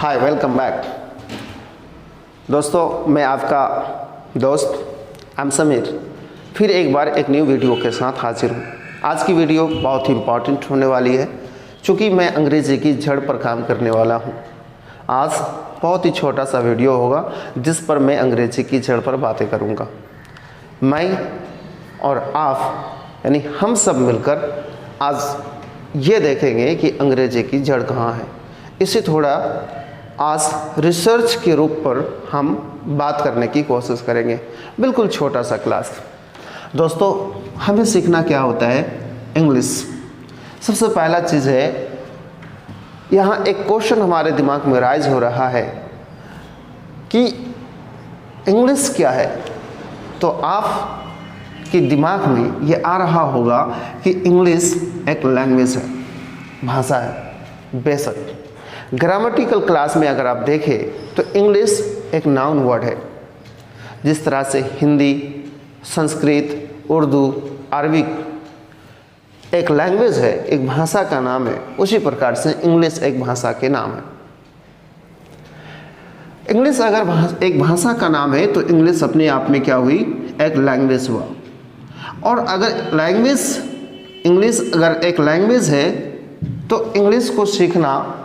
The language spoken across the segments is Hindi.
हाय, वेलकम बैक। दोस्तों, मैं आपका दोस्त समीर फिर एक बार एक न्यू वीडियो के साथ हाजिर हूँ। आज की वीडियो बहुत ही इम्पॉर्टेंट होने वाली है, क्योंकि मैं अंग्रेज़ी की जड़ पर काम करने वाला हूँ। आज बहुत ही छोटा सा वीडियो होगा जिस पर मैं अंग्रेज़ी की जड़ पर बातें करूँगा। मैं और आप यानी हम सब मिलकर आज ये देखेंगे कि अंग्रेज़ी की जड़ कहाँ है। इसे थोड़ा आज रिसर्च के रूप पर हम बात करने की कोशिश करेंगे। बिल्कुल छोटा सा क्लास। दोस्तों, हमें सीखना क्या होता है? इंग्लिश। सबसे पहला चीज़ है, यहाँ एक क्वेश्चन हमारे दिमाग में राइज हो रहा है कि इंग्लिश क्या है। तो आप के दिमाग में ये आ रहा होगा कि इंग्लिश एक लैंग्वेज है, भाषा है। बेशक ग्रामेटिकल क्लास में अगर आप देखें तो इंग्लिश एक नाउन वर्ड है। जिस तरह से हिंदी, संस्कृत, उर्दू, अरबिक एक लैंग्वेज है, एक भाषा का नाम है, उसी प्रकार से इंग्लिश एक भाषा के नाम है। इंग्लिश अगर एक भाषा का नाम है तो इंग्लिश अपने आप में क्या हुई? एक लैंग्वेज हुआ। और अगर इंग्लिश अगर एक लैंग्वेज है तो इंग्लिश को सीखना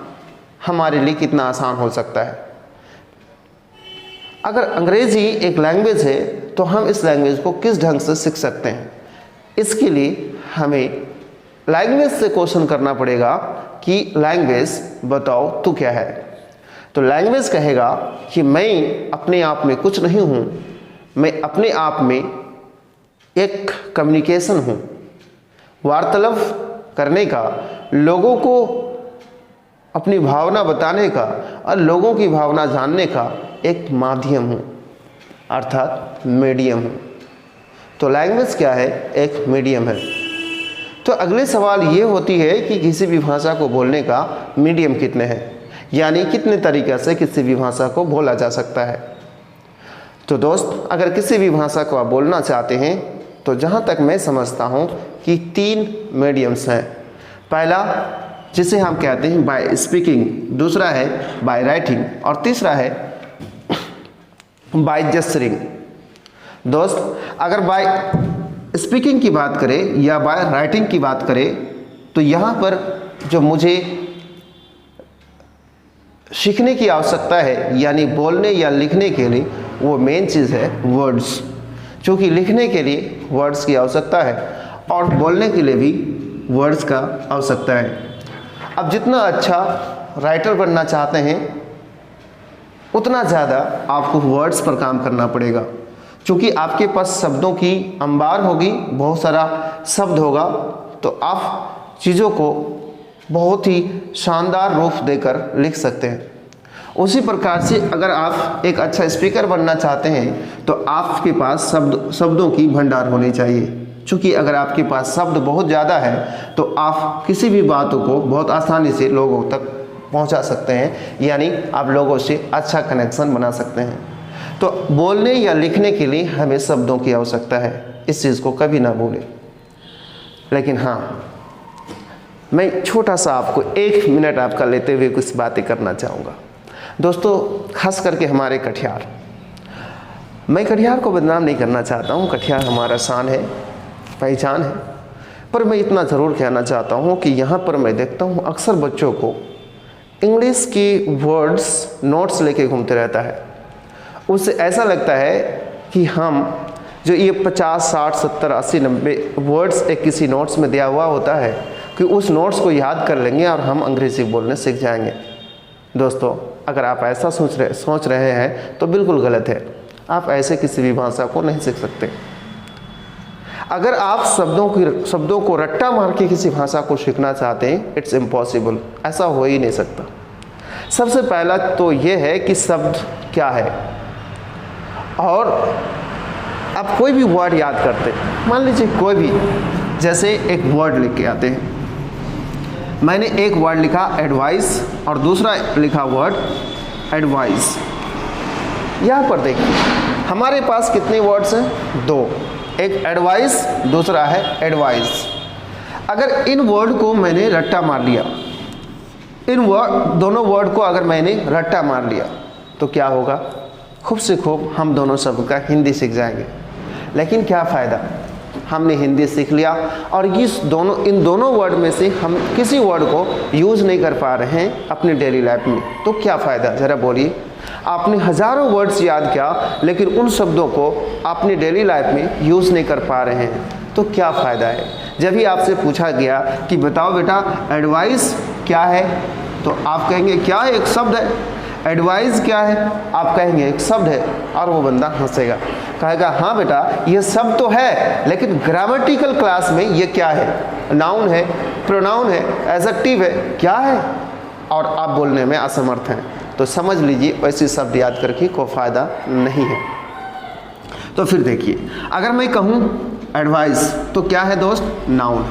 हमारे लिए कितना आसान हो सकता है। अगर अंग्रेजी एक लैंग्वेज है तो हम इस लैंग्वेज को किस ढंग से सीख सकते हैं? इसके लिए हमें लैंग्वेज से क्वेश्चन करना पड़ेगा कि लैंग्वेज बताओ तू क्या है। तो लैंग्वेज कहेगा कि मैं अपने आप में कुछ नहीं हूँ, मैं अपने आप में एक कम्युनिकेशन हूँ, वार्तालाप करने का, लोगों को अपनी भावना बताने का और लोगों की भावना जानने का एक माध्यम हूँ, अर्थात मीडियम हूँ। तो लैंग्वेज क्या है? एक मीडियम है। तो अगले सवाल ये होती है कि किसी भी भाषा को बोलने का मीडियम कितने हैं, यानी कितने तरीक़े से किसी भी भाषा को बोला जा सकता है। तो दोस्त, अगर किसी भी भाषा को आप बोलना चाहते हैं तो जहाँ तक मैं समझता हूँ कि 3 मीडियम्स हैं। पहला जिसे हम कहते हैं बाय स्पीकिंग, दूसरा है बाय राइटिंग और तीसरा है बाय जेस्चरिंग। दोस्त, अगर बाय स्पीकिंग की बात करें या बाय राइटिंग की बात करें तो यहाँ पर जो मुझे सीखने की आवश्यकता है, यानी बोलने या लिखने के लिए, वो मेन चीज़ है वर्ड्स। क्योंकि लिखने के लिए वर्ड्स की आवश्यकता है और बोलने के लिए भी वर्ड्स का आवश्यकता है। अब जितना अच्छा राइटर बनना चाहते हैं उतना ज़्यादा आपको वर्ड्स पर काम करना पड़ेगा, क्योंकि आपके पास शब्दों की अंबार होगी, बहुत सारा शब्द होगा, तो आप चीज़ों को बहुत ही शानदार रूप देकर लिख सकते हैं। उसी प्रकार से अगर आप एक अच्छा स्पीकर बनना चाहते हैं तो आपके पास शब्दों की भंडार होनी चाहिए। चूँकि अगर आपके पास शब्द बहुत ज़्यादा है तो आप किसी भी बातों को बहुत आसानी से लोगों तक पहुंचा सकते हैं, यानी आप लोगों से अच्छा कनेक्शन बना सकते हैं। तो बोलने या लिखने के लिए हमें शब्दों की आवश्यकता है, इस चीज़ को कभी ना भूलें। लेकिन हाँ, मैं छोटा सा आपको 1 मिनट आपका लेते हुए कुछ बातें करना चाहूँगा। दोस्तों, खास करके हमारे कटिहार, मैं कटिहार को बदनाम नहीं करना चाहता हूँ, कटिहार हमारा शान है, पहचान है, पर मैं इतना ज़रूर कहना चाहता हूँ कि यहाँ पर मैं देखता हूँ अक्सर बच्चों को इंग्लिश की वर्ड्स नोट्स लेके घूमते रहता है। उससे ऐसा लगता है कि हम जो ये 50, 60, 70, 80, 90 वर्ड्स एक किसी नोट्स में दिया हुआ होता है कि उस नोट्स को याद कर लेंगे और हम अंग्रेज़ी बोलने सीख जाएंगे। दोस्तों, अगर आप ऐसा सोच रहे हैं तो बिल्कुल गलत है। आप ऐसे किसी भी भाषा को नहीं सीख सकते। अगर आप शब्दों को रट्टा मार के किसी भाषा को सीखना चाहते हैं, इट्स इम्पॉसिबल, ऐसा हो ही नहीं सकता। सबसे पहला तो ये है कि शब्द क्या है, और आप कोई भी वर्ड याद करते हैं, मान लीजिए कोई भी, जैसे एक वर्ड लिख के आते हैं। मैंने एक वर्ड लिखा एडवाइस और दूसरा लिखा वर्ड एडवाइस। यहाँ पर देखिए हमारे पास कितने वर्ड्स हैं? 2, एक एडवाइस, दूसरा है एडवाइस। अगर इन वर्ड को मैंने रट्टा मार लिया इन दोनों वर्ड को अगर मैंने रट्टा मार लिया तो क्या होगा, खूब से खूब हम दोनों शब्द का हिंदी सीख जाएंगे। लेकिन क्या फ़ायदा, हमने हिंदी सीख लिया और इन दोनों वर्ड में से हम किसी वर्ड को यूज़ नहीं कर पा रहे हैं अपने डेली लाइफ में, तो क्या फ़ायदा। ज़रा बोलिए, आपने हज़ारों वर्ड्स याद किया लेकिन उन शब्दों को अपने डेली लाइफ में यूज़ नहीं कर पा रहे हैं, तो क्या फ़ायदा है। जब भी आपसे पूछा गया कि बताओ बेटा एडवाइस क्या है, तो आप कहेंगे क्या है, एक शब्द है। एडवाइस क्या है, आप कहेंगे एक शब्द है, और वो बंदा हंसेगा, कहेगा हाँ बेटा ये शब्द तो है, लेकिन ग्रामेटिकल क्लास में ये क्या है, नाउन है, प्रोनाउन है, एडजेक्टिव है, क्या है, और आप बोलने में असमर्थ हैं। तो समझ लीजिए वैसे शब्द याद करके कोई फ़ायदा नहीं है। तो फिर देखिए, अगर मैं कहूँ एडवाइस तो क्या है दोस्त, नाउन।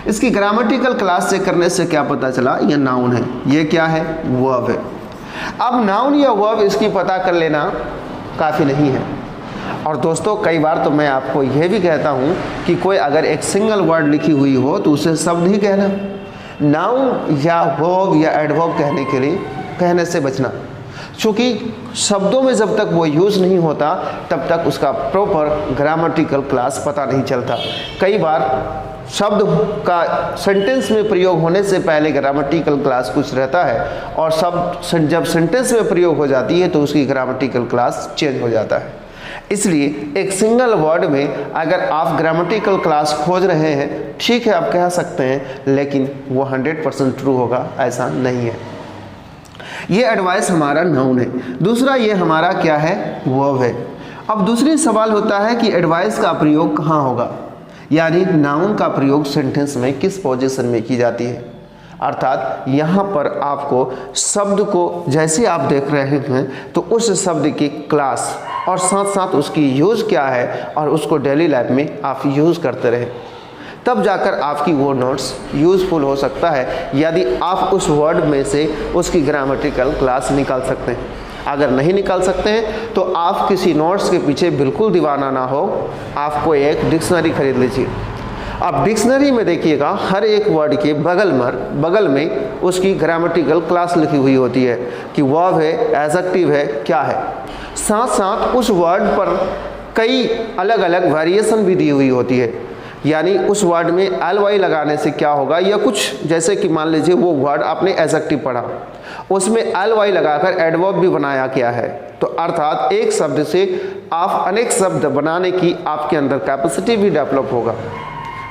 इसकी ग्रामेटिकल क्लास चेक करने से क्या पता चला, ये नाउन है, ये क्या है, वर्ब है। अब नाउन या वर्ब इसकी पता कर लेना काफ़ी नहीं है। और दोस्तों कई बार तो मैं आपको यह भी कहता हूँ कि कोई अगर एक सिंगल वर्ड लिखी हुई हो तो उसे शब्द ही कहना, नाउन या वर्ब या एडवर्ब कहने के लिए कहने से बचना, क्योंकि शब्दों में जब तक वो यूज़ नहीं होता तब तक उसका प्रॉपर ग्रामेटिकल क्लास पता नहीं चलता। कई बार शब्द का सेंटेंस में प्रयोग होने से पहले ग्रामेटिकल क्लास कुछ रहता है, और शब्द जब सेंटेंस में प्रयोग हो जाती है तो उसकी ग्रामेटिकल क्लास चेंज हो जाता है। इसलिए एक सिंगल वर्ड में अगर आप ग्रामेटिकल क्लास खोज रहे हैं, ठीक है आप कह सकते हैं, लेकिन वो 100% ट्रू होगा ऐसा नहीं है। ये एडवाइस हमारा नाउन है। दूसरा ये हमारा क्या है, वर्ब है। अब दूसरी सवाल होता है कि एडवाइस का प्रयोग कहाँ होगा, यानी नाउन का प्रयोग सेंटेंस में किस पोजीशन में की जाती है। अर्थात यहाँ पर आपको शब्द को जैसे आप देख रहे हैं तो उस शब्द की क्लास और साथ साथ उसकी यूज़ क्या है और उसको डेली लाइफ में आप यूज़ करते रहे, तब जाकर आपकी वो नोट्स यूज़फुल हो सकता है, यदि आप उस वर्ड में से उसकी ग्रामेटिकल क्लास निकाल सकते हैं। अगर नहीं निकाल सकते हैं तो आप किसी नोट्स के पीछे बिल्कुल दीवाना ना हो, आपको एक डिक्शनरी खरीद लीजिए। अब डिक्शनरी में देखिएगा हर एक वर्ड के बगल में उसकी ग्रामेटिकल क्लास लिखी हुई होती है कि वर्ब है, एडजेक्टिव है, क्या है। साथ साथ उस वर्ड पर कई अलग अलग वेरिएशन भी दी हुई होती है, यानी उस वर्ड में ly लगाने से क्या होगा, या कुछ जैसे कि मान लीजिए वो वर्ड आपने एडजेक्टिव पढ़ा, उसमें ly लगाकर एडवर्ब भी बनाया गया है, तो अर्थात एक शब्द से आप अनेक शब्द बनाने की आपके अंदर कैपेसिटी भी डेवलप होगा।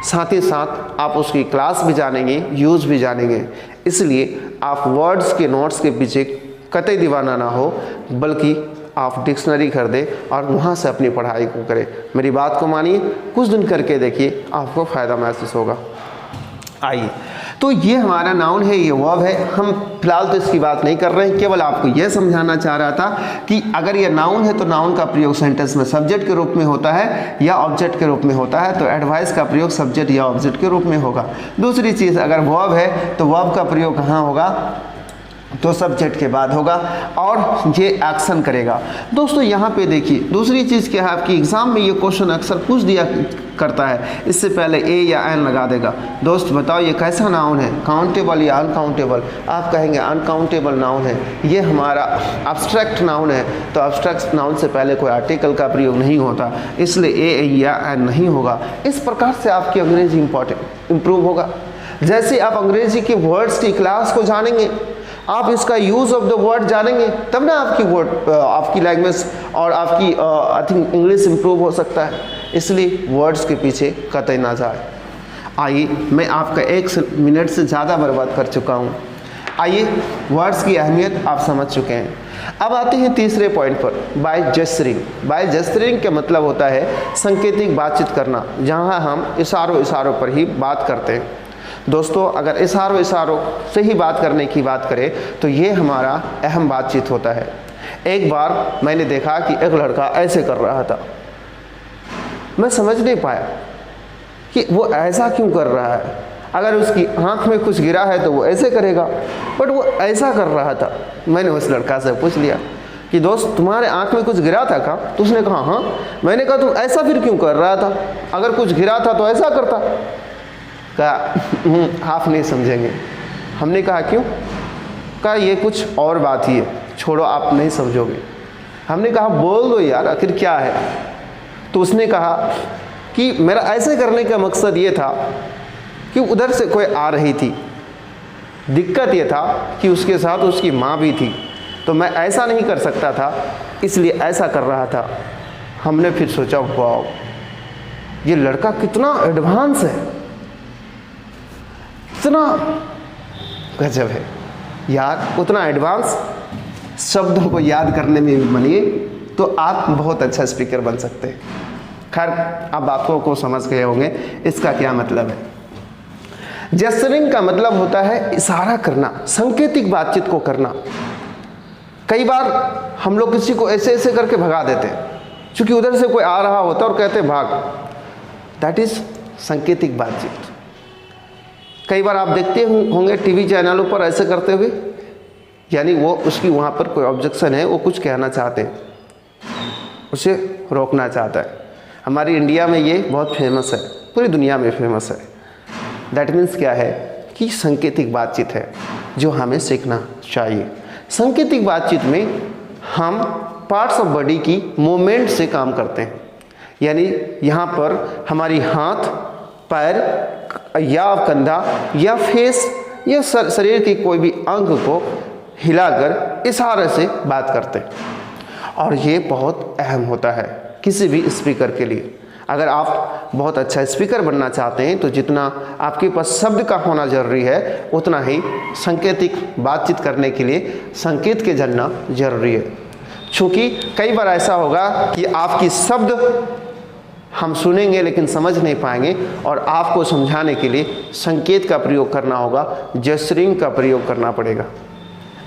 साथ ही साथ आप उसकी क्लास भी जानेंगे, यूज़ भी जानेंगे। इसलिए आप वर्ड्स के नोट्स के पीछे कतई दीवाना ना हो, बल्कि आप डिक्शनरी खरीदें और वहाँ से अपनी पढ़ाई को करें। मेरी बात को मानिए, कुछ दिन करके देखिए, आपको फ़ायदा महसूस होगा। आइए, तो ये हमारा नाउन है, ये वर्ब है। हम फिलहाल तो इसकी बात नहीं कर रहे हैं, केवल आपको यह समझाना चाह रहा था कि अगर ये नाउन है तो नाउन का प्रयोग सेंटेंस में सब्जेक्ट के रूप में होता है या ऑब्जेक्ट के रूप में होता है, तो एडवाइस का प्रयोग सब्जेक्ट या ऑब्जेक्ट के रूप में होगा। दूसरी चीज़, अगर वर्ब है तो वर्ब का प्रयोग कहाँ होगा, तो सब्जेक्ट के बाद होगा और ये एक्शन करेगा। दोस्तों यहाँ पे देखिए, दूसरी चीज़ क्या है, आपकी एग्जाम में ये क्वेश्चन अक्सर पूछ दिया करता है, इससे पहले ए या एन लगा देगा। दोस्त बताओ ये कैसा नाउन है, काउंटेबल या अनकाउंटेबल। आप कहेंगे अनकाउंटेबल नाउन है, ये हमारा अब्स्ट्रैक्ट नाउन है, तो अब्स्ट्रैक्ट नाउन से पहले कोई आर्टिकल का प्रयोग नहीं होता, इसलिए ए या एन नहीं होगा। इस प्रकार से आपकी अंग्रेजी इम्प्रूव होगा। जैसे आप अंग्रेजी के वर्ड्स की क्लास को जानेंगे, आप इसका यूज़ ऑफ द वर्ड जानेंगे, तब ना आपकी लैंग्वेज और आपकी आई थिंक इंग्लिश इम्प्रूव हो सकता है। इसलिए वर्ड्स के पीछे कतई ना जाए। आइए, मैं आपका 1 मिनट से ज़्यादा बर्बाद कर चुका हूँ। आइए, वर्ड्स की अहमियत आप समझ चुके हैं। अब आते हैं तीसरे पॉइंट पर, बाय जेस्चरिंग। बाय जेस्चरिंग का मतलब होता है सांकेतिक बातचीत करना, जहाँ हम इशारों पर ही बात करते हैं। दोस्तों अगर इशारों से ही बात करने की बात करें तो ये हमारा अहम बातचीत होता है। एक बार मैंने देखा कि एक लड़का ऐसे कर रहा था, मैं समझ नहीं पाया कि वो ऐसा क्यों कर रहा है। अगर उसकी आँख में कुछ गिरा है तो वो ऐसे करेगा, बट वो ऐसा कर रहा था। मैंने उस लड़का से पूछ लिया कि दोस्त तुम्हारे आँख में कुछ गिरा था क्या? तो उसने कहा हाँ। मैंने कहा तुम ऐसा फिर क्यों कर रहा था, अगर कुछ गिरा था तो ऐसा करता। कहा आप नहीं समझेंगे। हमने कहा क्यों? का ये कुछ और बात ही है, छोड़ो आप नहीं समझोगे। हमने कहा बोल दो यार आखिर क्या है। तो उसने कहा कि मेरा ऐसे करने का मकसद ये था कि उधर से कोई आ रही थी, दिक्कत ये था कि उसके साथ उसकी माँ भी थी, तो मैं ऐसा नहीं कर सकता था, इसलिए ऐसा कर रहा था। हमने फिर सोचा वाह ये लड़का कितना एडवांस है, इतना गजब है यार। उतना एडवांस शब्दों को याद करने में भी बनिए तो आप बहुत अच्छा स्पीकर बन सकते हैं। खैर अब बातों को समझ गए होंगे इसका क्या मतलब है। जेस्चरिंग का मतलब होता है इशारा करना, संकेतिक बातचीत को करना। कई बार हम लोग किसी को ऐसे ऐसे करके भगा देते हैं, क्योंकि उधर से कोई आ रहा होता है और कहते भाग, दैट इज संकेतिक बातचीत। कई बार आप देखते होंगे टीवी चैनलों पर ऐसे करते हुए, यानी वो उसकी वहाँ पर कोई ऑब्जेक्शन है, वो कुछ कहना चाहते हैं, उसे रोकना चाहता है। हमारी इंडिया में ये बहुत फेमस है, पूरी दुनिया में फेमस है। दैट मीन्स क्या है कि सांकेतिक बातचीत है जो हमें सीखना चाहिए। सांकेतिक बातचीत में हम पार्ट्स ऑफ बॉडी की मूवमेंट से काम करते हैं, यानी यहाँ पर हमारी हाथ, पैर या कंधा या फेस या शरीर की कोई भी अंग को हिलाकर इशारे से बात करते हैं। और ये बहुत अहम होता है किसी भी स्पीकर के लिए। अगर आप बहुत अच्छा स्पीकर बनना चाहते हैं तो जितना आपके पास शब्द का होना जरूरी है उतना ही सांकेतिक बातचीत करने के लिए संकेत के जानना जरूरी है। क्योंकि कई बार ऐसा होगा कि आपकी शब्द हम सुनेंगे लेकिन समझ नहीं पाएंगे, और आपको समझाने के लिए संकेत का प्रयोग करना होगा, जेस्चरिंग का प्रयोग करना पड़ेगा।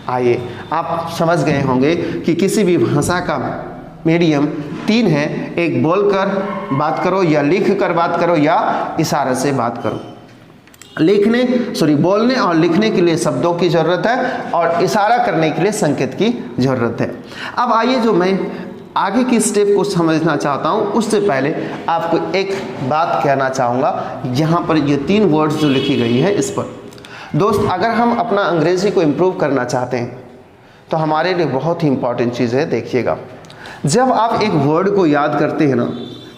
आइए आप समझ गए होंगे कि किसी भी भाषा का मीडियम 3 है, एक बोलकर बात करो या लिख कर बात करो या इशारे से बात करो। बोलने और लिखने के लिए शब्दों की ज़रूरत है और इशारा करने के लिए संकेत की ज़रूरत है। अब आइए जो मैं आगे की स्टेप को समझना चाहता हूँ, उससे पहले आपको एक बात कहना चाहूँगा। यहाँ पर ये 3 वर्ड्स जो लिखी गई है इस पर दोस्त, अगर हम अपना अंग्रेज़ी को इम्प्रूव करना चाहते हैं तो हमारे लिए बहुत ही इंपॉर्टेंट चीज़ है। देखिएगा, जब आप एक वर्ड को याद करते हैं ना,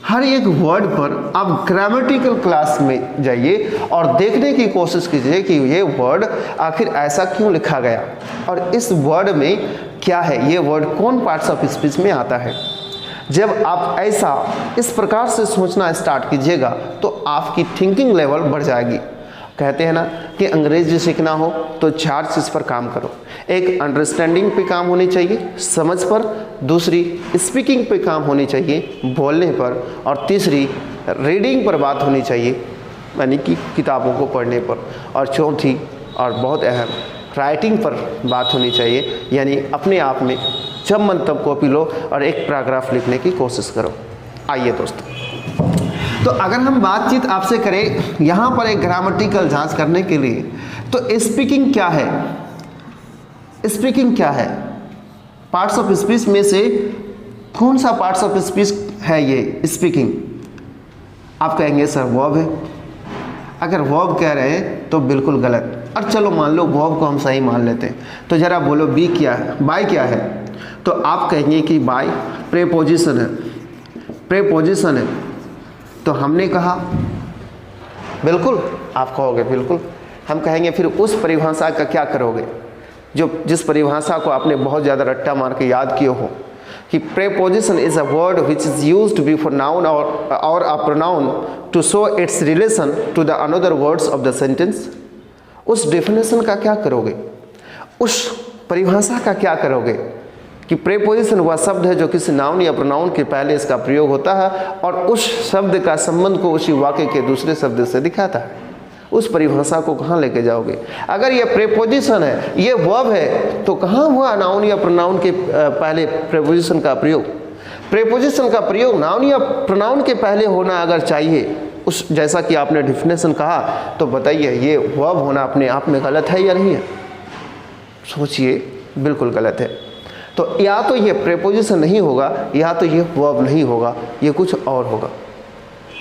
हर एक वर्ड पर आप ग्रामेटिकल क्लास में जाइए और देखने की कोशिश कीजिए कि ये वर्ड आखिर ऐसा क्यों लिखा गया और इस वर्ड में क्या है, ये वर्ड कौन पार्ट्स ऑफ स्पीच में आता है। जब आप ऐसा इस प्रकार से सोचना स्टार्ट कीजिएगा तो आपकी थिंकिंग लेवल बढ़ जाएगी। कहते हैं ना कि अंग्रेजी सीखना हो तो 4 चीज़ पर काम करो। एक अंडरस्टैंडिंग पे काम होनी चाहिए, समझ पर, दूसरी स्पीकिंग पे काम होनी चाहिए, बोलने पर, और तीसरी रीडिंग पर बात होनी चाहिए, यानी कि किताबों को पढ़ने पर, और चौथी और बहुत अहम राइटिंग पर बात होनी चाहिए, यानी अपने आप में जब मन तब कॉपी लो और एक पैराग्राफ लिखने की कोशिश करो। आइए दोस्तों, तो अगर हम बातचीत आपसे करें यहाँ पर एक ग्रामेटिकल जांच करने के लिए, तो स्पीकिंग क्या है? स्पीकिंग क्या है? पार्ट्स ऑफ स्पीच में से कौन सा पार्ट्स ऑफ स्पीच है ये स्पीकिंग? आप कहेंगे सर वर्ब है। अगर वर्ब कह रहे हैं तो बिल्कुल गलत। और चलो मान लो वर्ब को हम सही मान लेते हैं, तो जरा बोलो बी क्या है, बाय क्या है? तो आप कहेंगे कि बाय प्रेपोजिशन है, प्रेपोजिशन है। तो हमने कहा बिल्कुल, आप कहोगे बिल्कुल। हम कहेंगे फिर उस परिभाषा का क्या करोगे जिस परिभाषा को आपने बहुत ज़्यादा रट्टा मार के याद किए हो, कि preposition is a word which is used before noun और a pronoun to show its relation to the another words of the sentence. उस डेफिनेशन का क्या करोगे, उस परिभाषा का क्या करोगे कि प्रेपोजिशन वह शब्द है जो किसी नाउन या प्रोनाउन के पहले इसका प्रयोग होता है और उस शब्द का संबंध को उसी वाक्य के दूसरे शब्द से दिखाता है। उस परिभाषा को कहाँ लेके जाओगे? अगर ये प्रेपोजिशन है, ये वर्ब है, तो कहाँ हुआ नाउन या प्रोनाउन के पहले प्रेपोजिशन का प्रयोग? प्रेपोजिशन का प्रयोग नाउन या प्रोनाउन के पहले होना अगर चाहिए, उस जैसा कि आपने डेफिनेशन कहा, तो बताइए ये वर्ब होना अपने आप में गलत है या नहीं है? सोचिए, बिल्कुल गलत है। तो या तो ये प्रेपोजिशन नहीं होगा या तो ये वर्ब नहीं होगा, ये कुछ और होगा।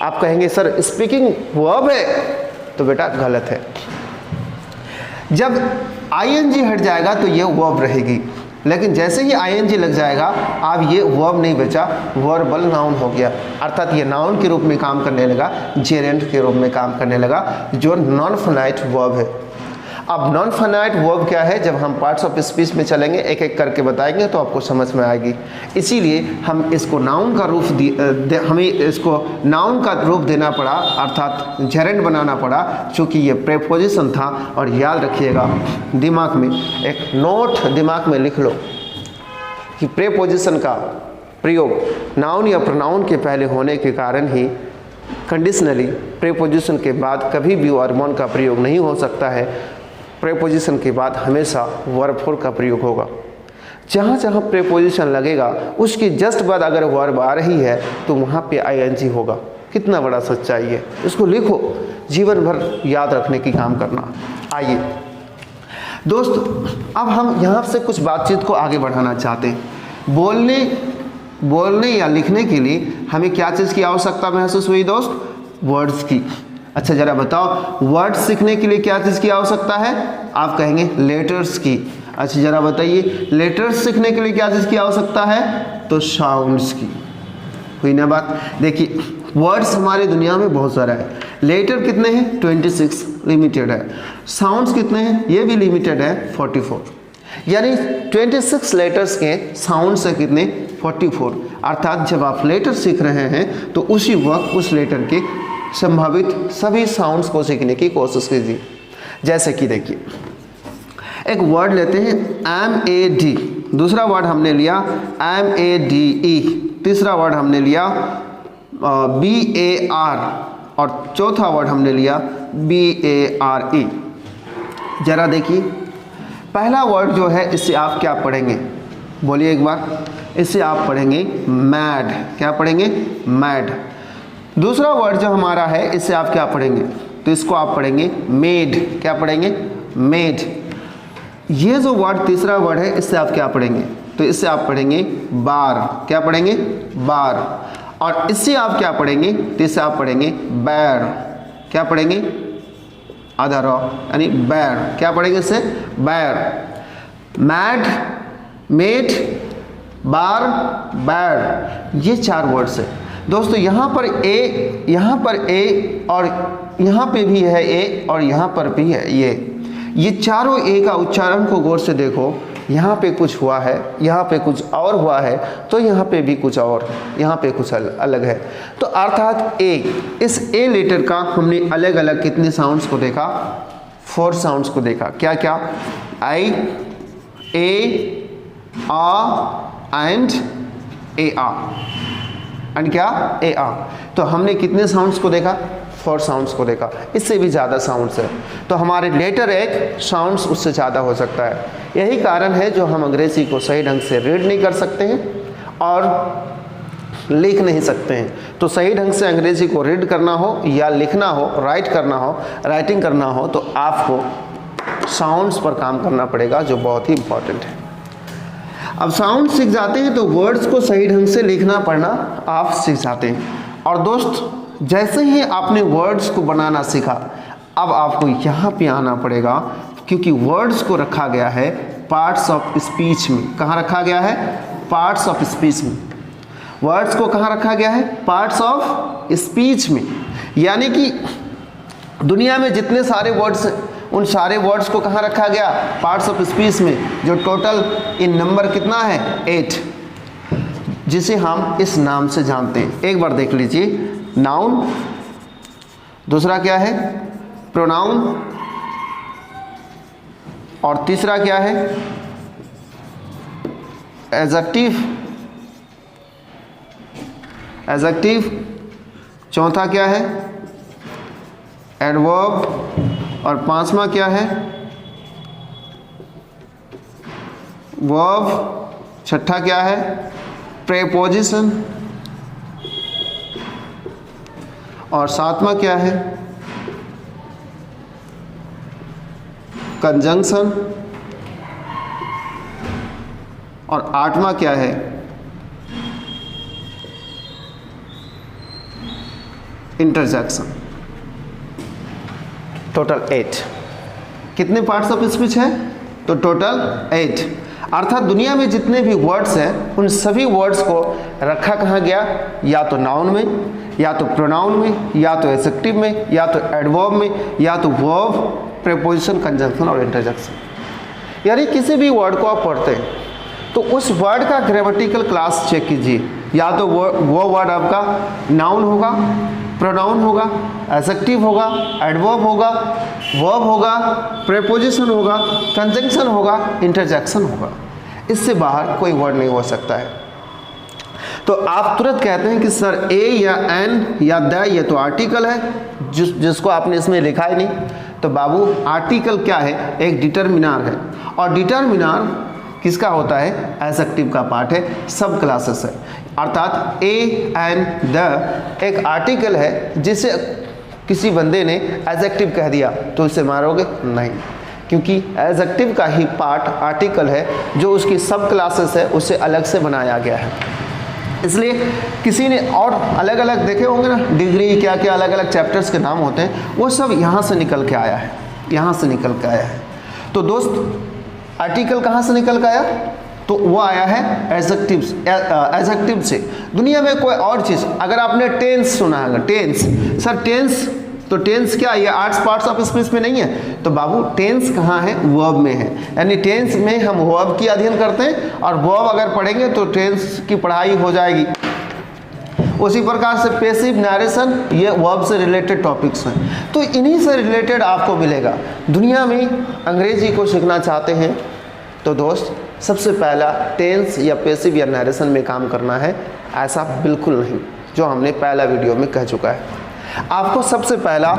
आप कहेंगे सर स्पीकिंग वर्ब है, तो बेटा गलत है। जब आईएनजी हट जाएगा तो ये वर्ब रहेगी, लेकिन जैसे ही आईएनजी लग जाएगा अब ये वर्ब नहीं बचा, वर्बल नाउन हो गया, अर्थात ये नाउन के रूप में काम करने लगा, जेरेंट के रूप में काम करने लगा, जो नॉन फाइनाइट वर्ब है। अब नॉन फाइनाइट वर्ब क्या है, जब हम पार्ट्स ऑफ स्पीच में चलेंगे एक एक करके बताएंगे तो आपको समझ में आएगी। इसीलिए हम इसको नाउन का रूप हमें इसको नाउन का रूप देना पड़ा, अर्थात जेरेंट बनाना पड़ा, क्योंकि ये प्रेपोजिशन था। और याद रखिएगा, दिमाग में एक नोट दिमाग में लिख लो कि प्रेपोजिशन का प्रयोग नाउन या प्रोनाउन के पहले होने के कारण ही कंडीशनली प्रेपोजिशन के बाद कभी भी वर्ब का प्रयोग नहीं हो सकता है। प्रेपोजिशन के बाद हमेशा वर्ब फोर का प्रयोग होगा। जहाँ जहाँ प्रेपोजिशन लगेगा उसके जस्ट बाद अगर वर्ब आ रही है तो वहाँ पे आईएनजी होगा। कितना बड़ा सच्चाई है, इसको लिखो, जीवन भर याद रखने की काम करना। आइए दोस्त, अब हम यहाँ से कुछ बातचीत को आगे बढ़ाना चाहते हैं। बोलने या लिखने के लिए हमें क्या चीज़ की आवश्यकता महसूस हुई दोस्त? वर्ड्स की। अच्छा जरा बताओ, वर्ड्स सीखने के लिए क्या चीज़ की आवश्यकता है? आप कहेंगे लेटर्स की। अच्छा जरा बताइए, लेटर्स सीखने के लिए क्या चीज़ की आवश्यकता है? तो साउंड्स की। हुई ना बात? देखिए वर्ड्स हमारी दुनिया में बहुत सारा है। लेटर कितने हैं? 26 लिमिटेड है। साउंड्स कितने हैं? ये भी लिमिटेड है, 44। यानी 26 लेटर्स के साउंड से कितने? 44। अर्थात जब आप लेटर सीख रहे हैं तो उसी वक्त उस लेटर के संभावित सभी साउंड्स को सीखने की कोशिश कीजिए। जैसे कि देखिए, एक वर्ड लेते हैं MAD, दूसरा वर्ड हमने लिया MADE, तीसरा वर्ड हमने लिया BAR और चौथा वर्ड हमने लिया BARE। जरा देखिए, पहला वर्ड जो है इससे आप क्या पढ़ेंगे? बोलिए एक बार। इससे आप पढ़ेंगे मैड। क्या पढ़ेंगे? मैड। दूसरा वर्ड जो हमारा है इससे आप क्या पढ़ेंगे? तो इसको आप पढ़ेंगे मेड। क्या पढ़ेंगे? मेड। ये जो वर्ड तीसरा वर्ड है इससे आप क्या पढ़ेंगे? तो इससे आप पढ़ेंगे बार। क्या पढ़ेंगे? बार। और इससे आप क्या पढ़ेंगे? तो इससे आप पढ़ेंगे बैर। क्या पढ़ेंगे? आधा रॉ यानी बैर। क्या पढ़ेंगे इससे? बैर। मैड, मेड, बार, बैर, ये 4 वर्ड्स है दोस्तों। यहाँ पर ए और यहाँ पे भी है ए और यहाँ पर भी है ये चारों ए का उच्चारण को गौर से देखो। यहाँ पे कुछ हुआ है, यहाँ पे कुछ और हुआ है, तो यहाँ पे भी कुछ और, यहाँ पे कुछ अलग है। तो अर्थात इस ए लेटर का हमने अलग अलग कितने साउंड्स को देखा? 4 साउंड्स को देखा। क्या क्या? आई, ए, आ एंड ए आ एंड क्या? ए आ। तो हमने कितने साउंड्स को देखा? 4 साउंड्स को देखा। इससे भी ज़्यादा साउंड्स है तो हमारे लेटर एक साउंड्स उससे ज़्यादा हो सकता है। यही कारण है जो हम अंग्रेज़ी को सही ढंग से रीड नहीं कर सकते हैं और लिख नहीं सकते हैं। तो सही ढंग से अंग्रेज़ी को रीड करना हो या लिखना हो, राइटिंग करना हो तो आपको साउंड्स पर काम करना पड़ेगा, जो बहुत ही इम्पॉर्टेंट है। अब साउंड सीख जाते हैं तो वर्ड्स को सही ढंग से लिखना पढ़ना आप सीख जाते हैं। और दोस्त, जैसे ही आपने वर्ड्स को बनाना सीखा, अब आपको यहाँ पे आना पड़ेगा, क्योंकि वर्ड्स को रखा गया है पार्ट्स ऑफ स्पीच में। कहाँ रखा गया है? पार्ट्स ऑफ स्पीच में। वर्ड्स को कहाँ रखा गया है? पार्ट्स ऑफ स्पीच में। यानी कि दुनिया में जितने सारे वर्ड्स, उन सारे वर्ड्स को कहाँ रखा गया? पार्ट्स ऑफ स्पीच में, जो टोटल इन नंबर कितना है? 8, जिसे हम इस नाम से जानते हैं। एक बार देख लीजिए, नाउन, दूसरा क्या है? प्रोनाउन, और तीसरा क्या है? एडजेक्टिव, चौथा क्या है? एडवर्ब, और 5वां क्या है? वर्ब, छठा क्या है? प्रेपोजिशन, और 7वां क्या है? कंजंक्शन, और 8वां क्या है? इंटरजेक्शन। टोटल 8। कितने पार्ट्स ऑफ स्पीच है? तो टोटल 8। अर्थात दुनिया में जितने भी वर्ड्स हैं उन सभी वर्ड्स को रखा कहाँ गया? या तो नाउन में, या तो प्रोनाउन में, या तो एडजेक्टिव में, या तो एडवर्ब में, या तो वर्ब, प्रीपोजिशन, कंजंक्शन और इंटरजेक्शन। यानी किसी भी वर्ड को आप पढ़ते हैं तो उस वर्ड का ग्रामेटिकल क्लास चेक कीजिए। या तो वो वर्ड आपका नाउन होगा, प्रोनाउन होगा, एडजेक्टिव होगा, एडवर्ब होगा, वर्ब होगा, प्रीपोजिशन होगा, कंजंक्शन होगा, इंटरजेक्शन होगा। इससे बाहर कोई वर्ड नहीं हो सकता है। तो आप तुरंत कहते हैं कि सर ए या एन या द ये तो आर्टिकल है, जिसको आपने इसमें लिखा ही नहीं। तो बाबू आर्टिकल क्या है? एक डिटरमिनर है, और डिटरमिनर किसका होता है? एडजेक्टिव का पार्ट है, सब क्लासेस है। अर्थात ए एन द एक आर्टिकल है, जिसे किसी बंदे ने एडजेक्टिव कह दिया तो इसे मारोगे नहीं, क्योंकि एडजेक्टिव का ही पार्ट आर्टिकल है, जो उसकी सब क्लासेस है उसे अलग से बनाया गया है। इसलिए किसी ने और अलग अलग देखे होंगे ना, डिग्री क्या क्या अलग अलग चैप्टर्स के नाम होते हैं, वो सब यहाँ से निकल के आया है, यहाँ से निकल के आया है। तो दोस्त आर्टिकल कहाँ से निकल के आया? तो वो आया है एडजेक्टिव से। दुनिया में कोई और चीज़, अगर आपने टेंस सुना है, टेंस, सर टेंस, तो टेंस क्या ये 8 पार्ट्स ऑफ स्पीच में नहीं है? तो बाबू टेंस कहाँ है? वर्ब में है। यानी टेंस में हम वर्ब की अध्ययन करते हैं, और वर्ब अगर पढ़ेंगे तो टेंस की पढ़ाई हो जाएगी। उसी प्रकार से पैसिव नरेशन, ये वर्ब से रिलेटेड टॉपिक्स हैं। तो इन्हीं से रिलेटेड आपको मिलेगा। दुनिया में अंग्रेजी को सीखना चाहते हैं तो दोस्त सबसे पहला टेंस या पैसिव या नरेशन में काम करना है, ऐसा बिल्कुल नहीं, जो हमने पहला वीडियो में कह चुका है। आपको सबसे पहला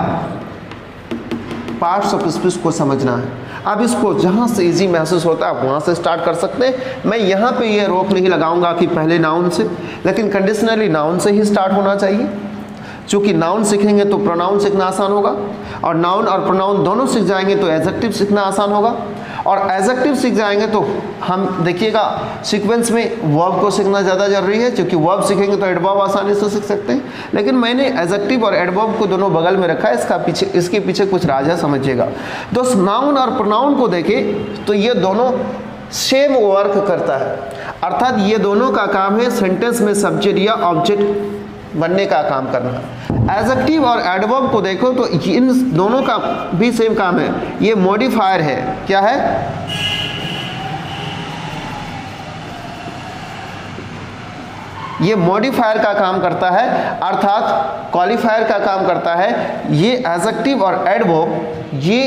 पार्ट्स ऑफ स्पीच को समझना है। अब इसको जहाँ से इजी महसूस होता है वहाँ से स्टार्ट कर सकते हैं। मैं यहाँ पे ये रोक नहीं लगाऊंगा कि पहले नाउन से, लेकिन कंडीशनली नाउन से ही स्टार्ट होना चाहिए। चूँकि नाउन सीखेंगे तो प्रोनाउन सीखना आसान होगा, और नाउन और प्रोनाउन दोनों सीख जाएंगे तो एडजेक्टिव सीखना आसान होगा, और एडजेक्टिव सीख जाएंगे तो हम देखिएगा सीक्वेंस में वर्ब को सीखना ज़्यादा जरूरी है, क्योंकि वर्ब सीखेंगे तो एडवर्ब आसानी से सीख सकते हैं। लेकिन मैंने एडजेक्टिव और एडवर्ब को दोनों बगल में रखा है, इसके पीछे कुछ राज है, समझिएगा दोस्त। नाउन और प्रोनाउन को देखें तो ये दोनों सेम वर्क करता है, अर्थात ये दोनों का काम है सेंटेंस में सब्जेक्ट या ऑब्जेक्ट बनने का काम करना। एडजेक्टिव और एडवर्ब को देखो तो इन दोनों का भी सेम काम है, ये मॉडिफायर है। क्या है? ये मॉडिफायर का काम करता है, अर्थात क्वालिफायर का काम करता है। ये एडजेक्टिव और एडवर्ब, ये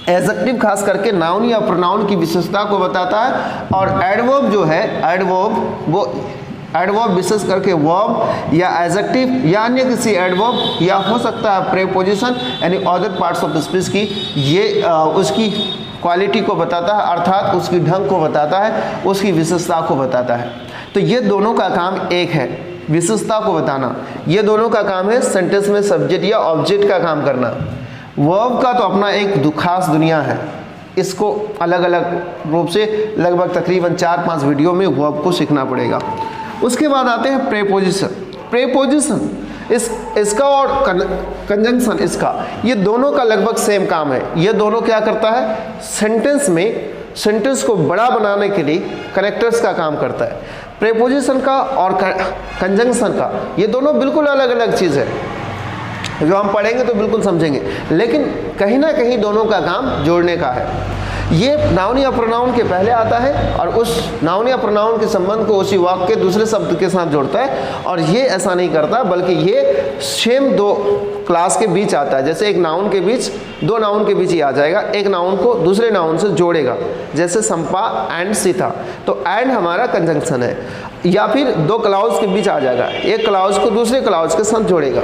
एडजेक्टिव खास करके नाउन या प्रोनाउन की विशेषता को बताता है, और एडवर्ब जो है, एडवर्ब विशेष करके वर्ब या एडजेक्टिव या अन्य किसी एडवर्ब या हो सकता है प्रीपोजिशन, यानी अदर पार्ट्स ऑफ स्पीच की, ये उसकी क्वालिटी को बताता है, अर्थात उसकी ढंग को बताता है, उसकी विशेषता को बताता है। तो ये दोनों का काम एक है, विशेषता को बताना। ये दोनों का काम है सेंटेंस में सब्जेक्ट या ऑब्जेक्ट का काम करना। वर्ब का तो अपना एक खास दुनिया है, इसको अलग अलग रूप से लगभग तकरीबन 4-5 वीडियो में वर्ब को सीखना पड़ेगा। उसके बाद आते हैं प्रीपोजिशन। प्रीपोजिशन इसका और कंजंक्शन इसका, ये दोनों का लगभग सेम काम है। ये दोनों क्या करता है? सेंटेंस में सेंटेंस को बड़ा बनाने के लिए कनेक्टर्स का काम करता है। प्रीपोजिशन का और कंजंक्शन का, ये दोनों बिल्कुल अलग अलग चीज़ है, जो हम पढ़ेंगे तो बिल्कुल समझेंगे, लेकिन कहीं ना कहीं दोनों का काम जोड़ने का है। ये नाउन या प्रोनाउन के पहले आता है, और उस नाउन या प्रोनाउन के संबंध को उसी वाक्य के दूसरे शब्द के साथ जोड़ता है। और ये ऐसा नहीं करता, बल्कि ये सेम 2 क्लास के बीच आता है। जैसे एक नाउन के बीच, 2 नाउन के बीच ही आ जाएगा, एक नाउन को दूसरे नाउन से जोड़ेगा, जैसे संपा एंड सीता, तो एंड हमारा कंजंक्शन है। या फिर 2 क्लाउज के बीच आ जाएगा, एक क्लाउज को दूसरे क्लाउज के साथ जोड़ेगा,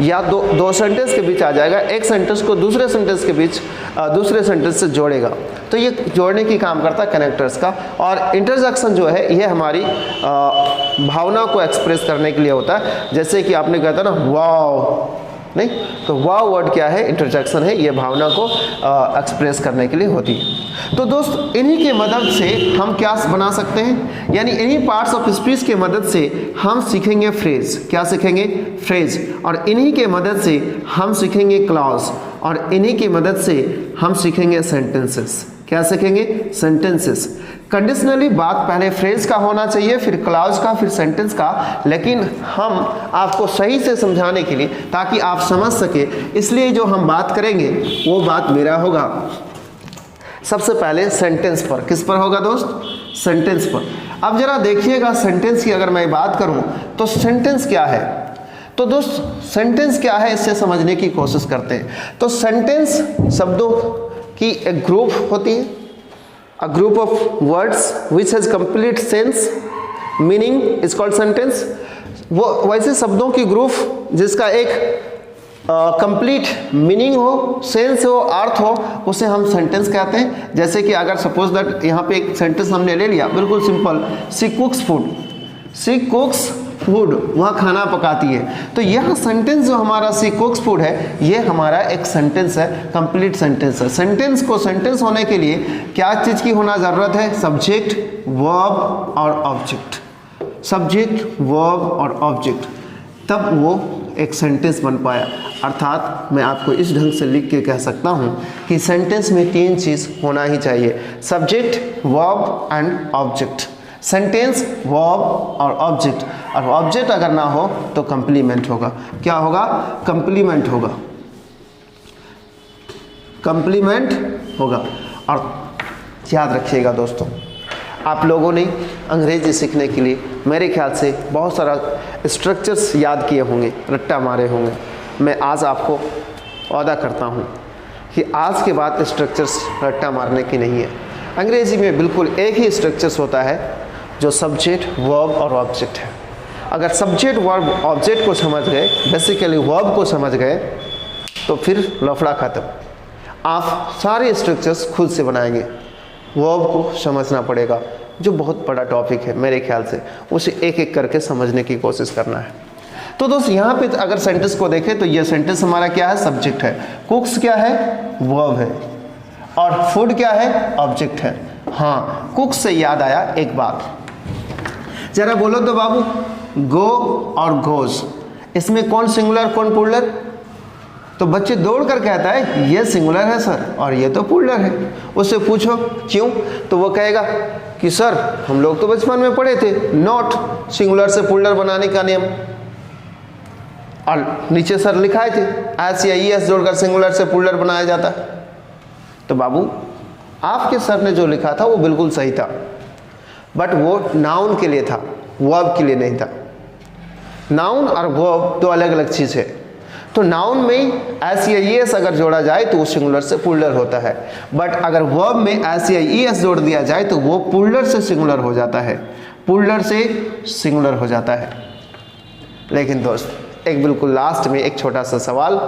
या दो सेंटेंस के बीच आ जाएगा, एक सेंटेंस को दूसरे सेंटेंस के बीच दूसरे सेंटेंस से जोड़ेगा। तो ये जोड़ने की काम करता है कनेक्टर्स का। और इंटरजेक्शन जो है, ये हमारी भावना को एक्सप्रेस करने के लिए होता है। जैसे कि आपने कहता ना वाव, नहीं तो वाव वर्ड क्या है? इंटरजेक्शन है, ये भावना को एक्सप्रेस करने के लिए होती है। तो दोस्त इन्हीं के मदद से हम क्या बना सकते हैं, यानी इन्हीं पार्ट्स ऑफ स्पीच के मदद से हम सीखेंगे फ्रेज। क्या सीखेंगे? फ्रेज। और इन्हीं के मदद से हम सीखेंगे क्लॉज, और इन्हीं की मदद से हम सीखेंगे सेंटेंसेस। क्या सीखेंगे? सेंटेंसेस। कंडीशनली बात पहले फ्रेज का होना चाहिए, फिर क्लॉज का, फिर सेंटेंस का, लेकिन हम आपको सही से समझाने के लिए, ताकि आप समझ सके, इसलिए जो हम बात करेंगे वो बात मेरा होगा सबसे पहले सेंटेंस पर। किस पर होगा दोस्त? सेंटेंस पर। अब जरा देखिएगा सेंटेंस की अगर मैं बात करूं तो सेंटेंस क्या है। तो दोस्त सेंटेंस क्या है इससे समझने की कोशिश करते हैं। तो सेंटेंस शब्दों की एक ग्रुप होती है, a group of words which has complete sense meaning is called sentence. वो वैसे शब्दों की ग्रुप जिसका एक कंप्लीट मीनिंग हो, सेंस हो, अर्थ हो, उसे हम सेंटेंस कहते हैं। जैसे कि अगर सपोज दैट यहाँ पे एक सेंटेंस हमने ले लिया, बिल्कुल simple, she कुक्स food, she कुक्स food, वह खाना पकाती है। तो यह सेंटेंस जो हमारा शी कुक्स फूड है, ये हमारा एक सेंटेंस है, कंप्लीट सेंटेंस है। सेंटेंस को सेंटेंस होने के लिए क्या चीज़ की होना ज़रूरत है? सब्जेक्ट, वर्ब और ऑब्जेक्ट। सब्जेक्ट, वर्ब और ऑब्जेक्ट, तब वो एक सेंटेंस बन पाया। अर्थात मैं आपको इस ढंग से लिख के कह सकता हूँ कि सेंटेंस में तीन चीज़ होना ही चाहिए, subject, verb and object. Sentence, verb और ऑब्जेक्ट, और ऑब्जेक्ट अगर ना हो तो कंप्लीमेंट होगा। क्या होगा? कंप्लीमेंट होगा, कंप्लीमेंट होगा। और याद रखिएगा दोस्तों, आप लोगों ने अंग्रेजी सीखने के लिए मेरे ख्याल से बहुत सारा स्ट्रक्चर्स याद किए होंगे, रट्टा मारे होंगे। मैं आज आपको वादा करता हूँ कि आज के बाद स्ट्रक्चर्स रट्टा मारने की नहीं है। अंग्रेजी में बिल्कुल एक ही स्ट्रक्चर्स होता है जो सब्जेक्ट, वर्ब और ऑब्जेक्ट है। अगर सब्जेक्ट, वर्ब, ऑब्जेक्ट को समझ गए, बेसिकली वर्ब को समझ गए, तो फिर लफड़ा खत्म। आप सारे स्ट्रक्चर्स खुद से बनाएंगे। वर्ब को समझना पड़ेगा, जो बहुत बड़ा टॉपिक है मेरे ख्याल से, उसे एक एक करके समझने की कोशिश करना है। तो दोस्त यहाँ पे अगर सेंटेंस को देखें तो ये सेंटेंस हमारा क्या है? सब्जेक्ट है। कुक्स क्या है? वर्ब है। और फूड क्या है? ऑब्जेक्ट है। हाँ, कुक्स से याद आया एक बात, जरा बोलो तो बाबू, गो और गोज, इसमें कौन सिंगुलर कौन प्लूरल? तो बच्चे दौड़ कर कहता है ये सिंगुलर है सर और ये तो प्लूरल है। उससे पूछो क्यों, तो वो कहेगा कि सर हम लोग तो बचपन में पढ़े थे नॉट सिंगुलर से प्लूरल बनाने का नियम, और नीचे सर लिखाए थे एस या ईएस जोड़कर सिंगुलर से प्लूरल बनाया जाता है। तो बाबू आपके सर ने जो लिखा था वो बिल्कुल सही था, बट वो नाउन के लिए था, वर्ब के लिए नहीं था। नाउन और वर्ब दो अलग अलग चीज़ है। तो नाउन में एस या ईएस अगर जोड़ा जाए तो वो सिंगुलर से प्लूरल होता है, बट अगर वर्ब में एस या ईएस जोड़ दिया जाए तो वो प्लूरल से सिंगुलर हो जाता है, प्लूरल से सिंगुलर हो जाता है। लेकिन दोस्त एक बिल्कुल लास्ट में एक छोटा सा सवाल,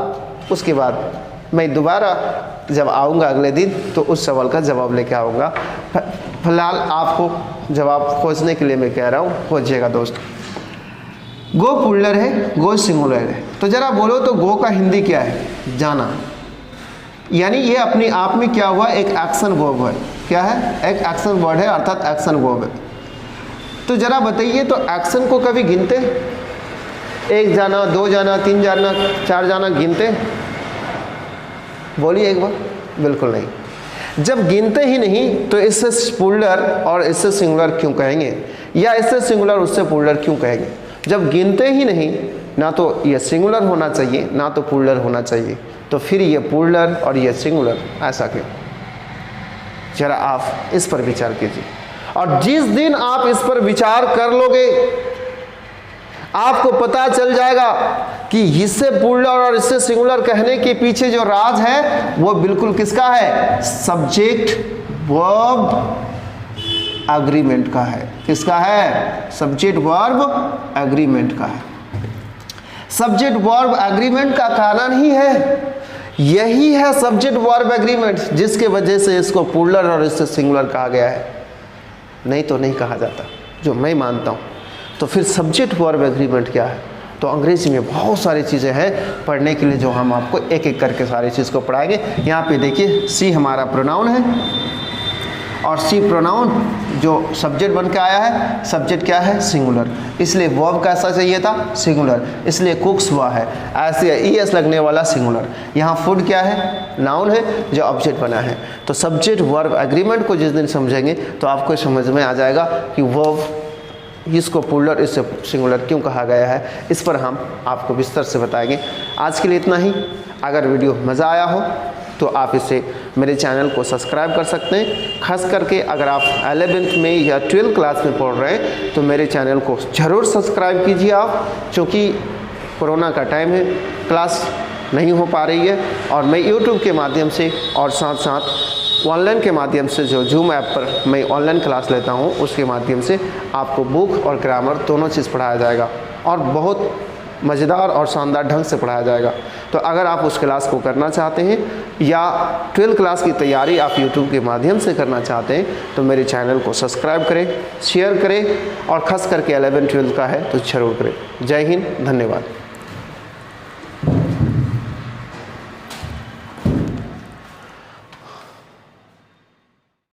उसके बाद मैं दोबारा जब आऊँगा अगले दिन तो उस सवाल का जवाब लेके आऊँगा। फिलहाल आपको जवाब खोजने के लिए मैं कह रहा हूँ, खोजिएगा दोस्त। गो प्लूरल है, गो सिंगुलर है, तो जरा बोलो तो गो का हिंदी क्या है? जाना। यानी ये अपने आप में क्या हुआ? एक एक्शन वर्ब है। क्या है? एक एक्शन वर्ड है, अर्थात एक्शन वर्ब है। तो जरा बताइए, तो एक्शन को कभी गिनते? एक जाना, दो जाना, तीन जाना, चार जाना गिनते? बोलिए एक बार। बिल्कुल नहीं। जब गिनते ही नहीं तो इससे प्लूरल और इससे सिंगुलर क्यों कहेंगे, या इससे सिंगुलर उससे प्लूरल क्यों कहेंगे? जब गिनते ही नहीं, ना तो ये सिंगुलर होना चाहिए ना तो प्लूरल होना चाहिए, तो फिर ये प्लूरल और ये सिंगुलर ऐसा क्यों? जरा आप इस पर विचार कीजिए, और जिस दिन आप इस पर विचार कर लोगे आपको पता चल जाएगा कि इससे प्लूरल और इससे सिंगुलर कहने के पीछे जो राज है वो बिल्कुल किसका है? सब्जेक्ट, वर्ब, एग्रीमेंट का है। किसका है? सब्जेक्ट, वर्ब, एग्रीमेंट का है। सब्जेक्ट, वर्ब, एग्रीमेंट का कारण ही है, यही है सब्जेक्ट, वर्ब, एग्रीमेंट, जिसके वजह से इसको प्लूरल और इससे सिंगुलर कहा गया है, नहीं तो नहीं कहा जाता, जो मैं मानता हूँ। तो फिर सब्जेक्ट, वर्ब, एग्रीमेंट क्या है? तो अंग्रेजी में बहुत सारी चीज़ें हैं पढ़ने के लिए, जो हम आपको एक एक करके सारी चीज़ को पढ़ाएंगे। यहाँ पे देखिए सी हमारा प्रोनाउन है, और सी प्रोनाउन जो सब्जेक्ट बन के आया है, सब्जेक्ट क्या है, सिंगुलर, इसलिए वर्ब कैसा चाहिए था, सिंगुलर, इसलिए कुक्स हुआ है, ऐसे ईएस लगने वाला सिंगुलर। यहाँ फूड क्या है, नाउन है जो ऑब्जेक्ट बना है। तो सब्जेक्ट वर्ब एग्रीमेंट को जिस दिन समझेंगे तो आपको समझ में आ जाएगा कि वर्ब इसको प्लूरल इससे सिंगुलर क्यों कहा गया है, इस पर हम आपको विस्तार से बताएंगे। आज के लिए इतना ही। अगर वीडियो मज़ा आया हो तो आप इसे मेरे चैनल को सब्सक्राइब कर सकते हैं। खास करके अगर आप 11th में या 12th क्लास में पढ़ रहे हैं तो मेरे चैनल को ज़रूर सब्सक्राइब कीजिए आप, क्योंकि कोरोना का टाइम है, क्लास नहीं हो पा रही है और मैं यूट्यूब के माध्यम से और साथ साथ ऑनलाइन के माध्यम से जो जूम ऐप पर मैं ऑनलाइन क्लास लेता हूँ उसके माध्यम से आपको बुक और ग्रामर दोनों चीज़ पढ़ाया जाएगा और बहुत मज़ेदार और शानदार ढंग से पढ़ाया जाएगा। तो अगर आप उस क्लास को करना चाहते हैं या 12th क्लास की तैयारी आप यूट्यूब के माध्यम से करना चाहते हैं तो मेरे चैनल को सब्सक्राइब करें, शेयर करें और ख़ास करके 11th 12th का है तो ज़रूर करें। जय हिंद, धन्यवाद।